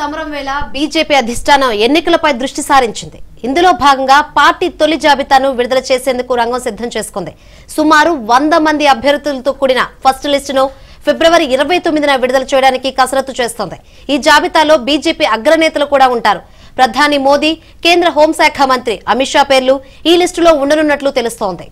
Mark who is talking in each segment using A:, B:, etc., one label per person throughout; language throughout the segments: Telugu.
A: సమరం వేళ బీజేపీ అధిష్టానం ఎన్నికలపై దృష్టి సారించింది. ఇందులో భాగంగా పార్టీ తొలి జాబితాను విడుదల చేసేందుకు రంగం సిద్ధం చేసుకుంది. సుమారు 100 మంది అభ్యర్థులతో కూడిన ఫస్ట్ లిస్టును ఫిబ్రవరి 29న విడుదల చేయడానికి కసరత్తు చేస్తోంది. ఈ జాబితాలో బీజేపీ అగ్రనేతలు కూడా ఉంటారు. ప్రధాని మోదీ, కేంద్ర హోంశాఖ మంత్రి అమిత్ షా పేర్లు ఈ లిస్టులో ఉండనున్నట్లు తెలుస్తోంది.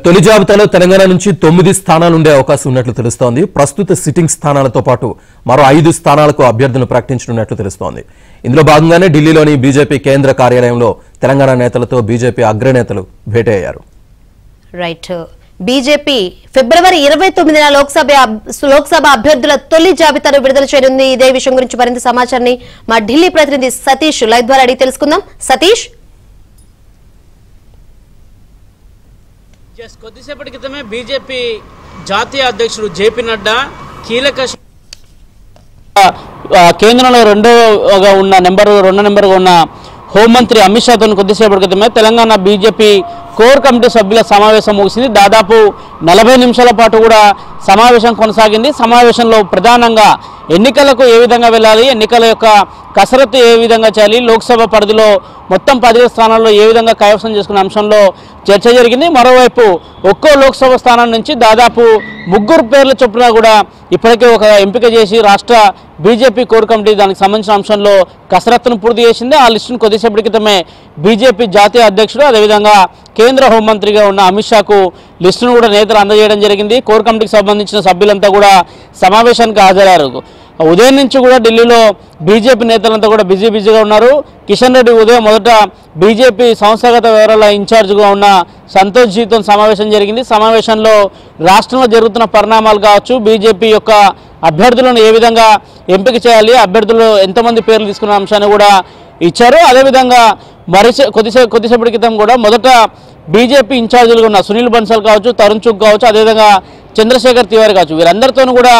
B: తొలి జాబితాలో తెలంగాణ నుంచి 9 స్థానాలు ఉండే అవకాశం ఉన్నట్లు తెలుస్తోంది. ప్రస్తుత సిట్టింగ్ స్థానాలతో పాటు మరో 5 స్థానాలకు అభ్యర్థులను ప్రకటించనున్నట్లు తెలుస్తోంది. ఇందులో భాగంగానే ఢిల్లీలోని బీజేపీ కేంద్ర కార్యాలయంలో తెలంగాణ నేతలతో బీజేపీ అగ్రనేతలు భేటీ అయ్యారు.
A: రైట్. బీజేపీ ఫిబ్రవరి 29న లోక్సభ అభ్యర్థుల తొలి జాబితాను విడుదల చేయనుంది. ఇదే విషయం గురించి మరింత సమాచారాన్ని మా ఢిల్లీ ప్రతినిధి సతీష్ లైవ్ ద్వారా అడిగి తెలుసుకుందాం. సతీష్,
C: కొద్దిసేపటి క్రితమే బీజేపీ జాతీయ అధ్యక్షుడు జేపీ నడ్డా కీలక కేంద్రంలో రెండోగా ఉన్న రెండో నెంబర్గా ఉన్న హోంమంత్రి అమిత్ షాతో కొద్దిసేపటి క్రితమే తెలంగాణ బీజేపీ కోర్ కమిటీ సభ్యుల సమావేశం ముగిసింది. దాదాపు 40 నిమిషాల పాటు కూడా సమావేశం కొనసాగింది. సమావేశంలో ప్రధానంగా ఎన్నికలకు ఏ విధంగా వెళ్ళాలి, ఎన్నికల యొక్క కసరత్తు ఏ విధంగా చేయాలి, లోక్సభ పరిధిలో మొత్తం 10 స్థానాల్లో ఏ విధంగా కైవసం చేసుకునే అంశంలో చర్చ జరిగింది. మరోవైపు ఒక్కో లోక్సభ స్థానం నుంచి దాదాపు 3 పేర్ల చొప్పున కూడా ఇప్పటికే ఒక ఎంపిక చేసి రాష్ట్ర బీజేపీ కోర్ కమిటీ దానికి సంబంధించిన అంశంలో కసరత్తును పూర్తి చేసింది. ఆ లిస్టును కొద్దిసేపటి క్రితమే బీజేపీ జాతీయ అధ్యక్షుడు అదేవిధంగా కేంద్ర హోంమంత్రిగా ఉన్న అమిత్ షాకు లిస్టును కూడా నేతలు అందజేయడం జరిగింది. కోర్ కమిటీకి సంబంధించిన సభ్యులంతా కూడా సమావేశానికి హాజరయ్యారు. ఉదయం నుంచి కూడా ఢిల్లీలో బీజేపీ నేతలంతా కూడా బిజీగా ఉన్నారు. కిషన్ రెడ్డి ఉదయం మొదట బీజేపీ సంస్థాగత వ్యవహారాల ఇన్ఛార్జిగా ఉన్న సంతోష్ జీతో సమావేశం జరిగింది. సమావేశంలో రాష్ట్రంలో జరుగుతున్న పరిణామాలు కావచ్చు, బీజేపీ యొక్క అభ్యర్థులను ఏ విధంగా ఎంపిక చేయాలి, అభ్యర్థులు ఎంతమంది పేర్లు తీసుకున్న అంశాన్ని కూడా ఇచ్చారు. అదేవిధంగా కొద్దిసేపటి క్రితం కూడా మొదట బీజేపీ ఇన్ఛార్జీలుగా ఉన్న సునీల్ బన్సాల్ కావచ్చు, తరుణ్ చుగ్ కావచ్చు, అదేవిధంగా చంద్రశేఖర్ తివారీ కావచ్చు, వీరందరితోనూ కూడా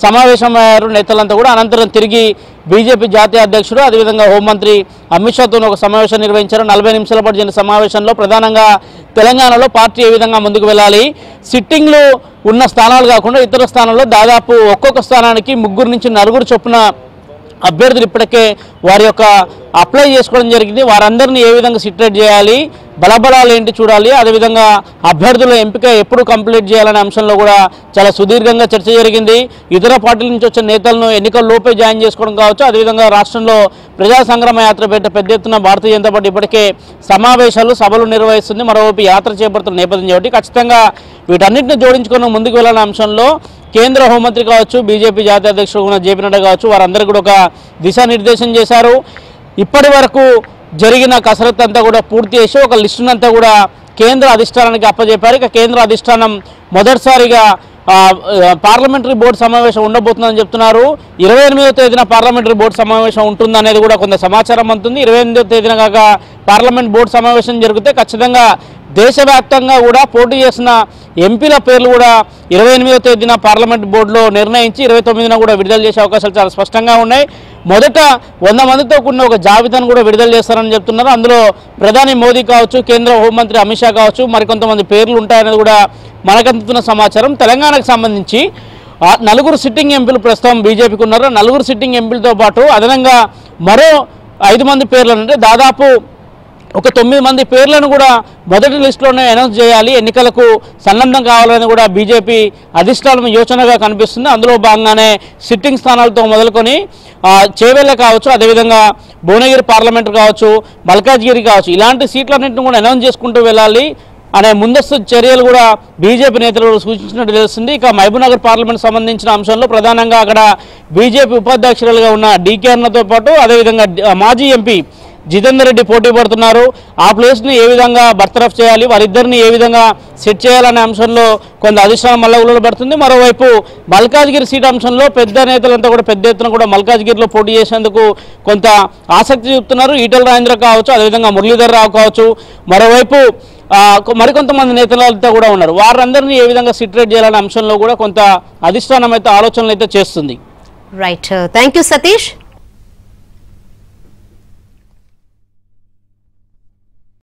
C: సమావేశమయ్యారు నేతలంతా కూడా. అనంతరం తిరిగి బీజేపీ జాతీయ అధ్యక్షుడు అదేవిధంగా హోంమంత్రి అమిత్ షాతో ఒక సమావేశం నిర్వహించారు. 40 నిమిషాల పాటు జరిగిన సమావేశంలో ప్రధానంగా తెలంగాణలో పార్టీ ఏ విధంగా ముందుకు వెళ్ళాలి, సిట్టింగ్లు ఉన్న స్థానాలు కాకుండా ఇతర స్థానాల్లో దాదాపు ఒక్కొక్క స్థానానికి 3 నుంచి 4 చొప్పున అభ్యర్థులు ఇప్పటికే వారి యొక్క అప్లై చేసుకోవడం జరిగింది. వారందరినీ ఏ విధంగా సిట్రేట్ చేయాలి, బలబలాలు ఏంటి చూడాలి, అదేవిధంగా అభ్యర్థుల ఎంపిక ఎప్పుడు కంప్లీట్ చేయాలనే అంశంలో కూడా చాలా సుదీర్ఘంగా చర్చ జరిగింది. ఇతర పార్టీల నుంచి వచ్చిన నేతలను ఎన్నికల లోపే జాయిన్ చేసుకోవడం కావచ్చు, అదేవిధంగా రాష్ట్రంలో ప్రజా సంగ్రామ యాత్ర పెద్ద ఎత్తున భారతీయ జనతా పార్టీ ఇప్పటికే సమావేశాలు సభలు నిర్వహిస్తుంది. మరోవైపు యాత్ర చేపడుతున్న నేపథ్యం కాబట్టి ఖచ్చితంగా వీటన్నిటిని జోడించుకుని ముందుకు వెళ్ళాలనే అంశంలో కేంద్ర హోంమంత్రి కావచ్చు, బీజేపీ జాతీయ అధ్యక్షుడు ఉన్న జేపీ నడ్డా కావచ్చు, వారందరికీ కూడా ఒక దిశానిర్దేశం చేశారు. ఇప్పటి వరకు జరిగిన కసరత్తు అంతా కూడా పూర్తి చేసి ఒక లిస్టునంతా కూడా కేంద్ర అధిష్టానానికి అప్పచెప్పారు. ఇక కేంద్ర అధిష్టానం మొదటిసారిగా పార్లమెంటరీ బోర్డు సమావేశం ఉండబోతుందని చెప్తున్నారు. 28వ తేదీన పార్లమెంటరీ బోర్డు సమావేశం ఉంటుందనేది కూడా కొంత సమాచారం అందుతుంది. 28వ తేదీన కాక పార్లమెంట్ బోర్డు సమావేశం జరిగితే ఖచ్చితంగా దేశవ్యాప్తంగా కూడా పోటీ చేసిన ఎంపీల పేర్లు కూడా 28వ తేదీన పార్లమెంట్ బోర్డులో నిర్ణయించి 29న కూడా విడుదల చేసే అవకాశాలు చాలా స్పష్టంగా ఉన్నాయి. మొదట 100 మందితో కూడిన ఒక జాబితాను కూడా విడుదల చేస్తారని చెప్తున్నారు. అందులో ప్రధాని మోదీ కావచ్చు, కేంద్ర హోంమంత్రి అమిత్ షా కావచ్చు, మరికొంతమంది పేర్లు ఉంటాయనేది కూడా మనకు అందుతున్న సమాచారం. తెలంగాణకు సంబంధించి 4 సిట్టింగ్ ఎంపీలు ప్రస్తుతం బీజేపీకి ఉన్నారు. 4 సిట్టింగ్ ఎంపీలతో పాటు అదనంగా మరో 5 మంది పేర్లు అంటే దాదాపు ఒక 9 మంది పేర్లను కూడా మొదటి లిస్టులోనే అనౌన్స్ చేయాలి, ఎన్నికలకు సన్నద్ధం కావాలని కూడా బీజేపీ అధిష్టానం యోచనగా కనిపిస్తుంది. అందులో భాగంగానే సిట్టింగ్ స్థానాలతో మొదలుకొని చేవెళ్ళ కావచ్చు, అదేవిధంగా భువనగిరి పార్లమెంటు కావచ్చు, మల్కాజ్గిరి కావచ్చు, ఇలాంటి సీట్లన్నింటిని కూడా అనౌన్స్ చేసుకుంటూ వెళ్ళాలి అనే ముందస్తు చర్యలు కూడా బీజేపీ నేతలు సూచించినట్టు తెలుస్తుంది. ఇక మహబూబ్నగర్ పార్లమెంట్ సంబంధించిన అంశంలో ప్రధానంగా అక్కడ బీజేపీ ఉపాధ్యక్షులుగా ఉన్న డీకే అన్నతో పాటు అదేవిధంగా మాజీ ఎంపీ జితేందర్ రెడ్డి పోటీ పడుతున్నారు. ఆ ప్లేస్ని ఏ విధంగా బర్తరఫ్ చేయాలి, వారిద్దరిని ఏ విధంగా సెట్ చేయాలనే అంశంలో కొంత అధిష్టానం మల్లగులలో పడుతుంది. మరోవైపు మల్కాజ్గిరి సీట్ అంశంలో పెద్ద నేతలంతా కూడా పెద్ద ఎత్తున కూడా మల్కాజ్గిరిలో పోటీ చేసేందుకు కొంత ఆసక్తి చూపుతున్నారు. ఈటెల రాజేంద్ర కావచ్చు, అదేవిధంగా మురళీధర్ రావు కావచ్చు, మరోవైపు మరికొంతమంది నేతలతో కూడా ఉన్నారు. వారందరినీ ఏ విధంగా సిట్రేట్ చేయాలనే అంశంలో కూడా కొంత అధిష్టానం అయితే ఆలోచనలు అయితే చేస్తుంది.
A: Right, thank you Satish.